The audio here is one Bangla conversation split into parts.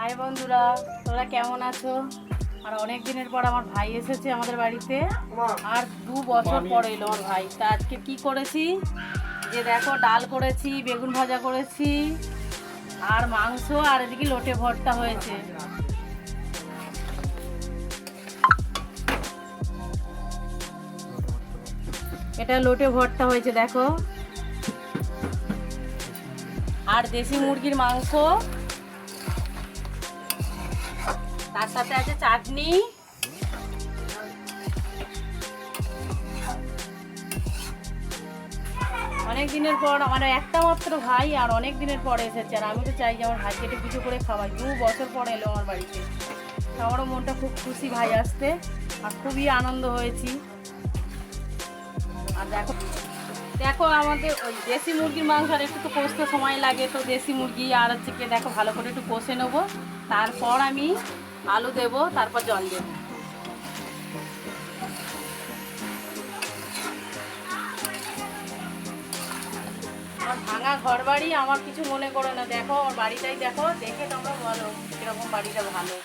হাই বন্ধুরা, তোরা কেমন আছো? আর অনেক দিনের পর আমার ভাই এসেছে আমাদের বাড়িতে, আর 2 বছর পর এলো আমার ভাই। তা আজকে কি করেছি যে দেখো, ডাল করেছি, বেগুন ভাজা করেছি, আর মাংস, আর এদিকে লোটে ভর্তা হয়েছে। এটা লোটে ভর্তা হয়েছে দেখো, আর দেশি মুরগির মাংস, তার সাথে আছে চাটনি। অনেক দিনের পর আমার একটা মাত্র ভাই, আর অনেক দিনের পরে এসেছে, আর আমি তো চাই যে আমার ভাইকে একটু কিছু করে খাওয়াই। 2 বছর পর এলো আমার বাড়িতে। আমারও মনটা খুব খুশি ভাই আসতে, আর খুবই আনন্দ হয়েছি। আর দেখো দেখো আমাদের ওই দেশি মুরগির মাংস আর একটু তো কষতে সময় লাগে, তো দেশি মুরগি আর হচ্ছে কি দেখো ভালো করে একটু কষে নেবো, তারপর আমি আলু দেবো, তারপর জল দেবো। আমার ভাঙা ঘর বাড়ি, আমার কিছু মনে করো না, দেখো আমার বাড়িটাই দেখো, দেখে তোমরা বলো কিরকম বাড়িটা ভালো।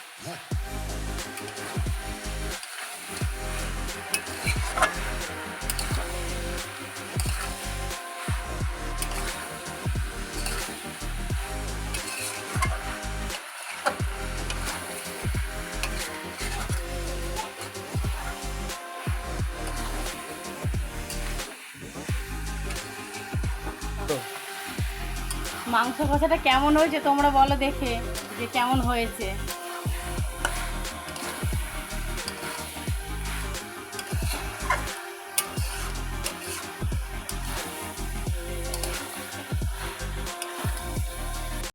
মাংস কষাটা কেমন হয়েছে তোমরা বলো দেখে, যে কেমন হয়েছে।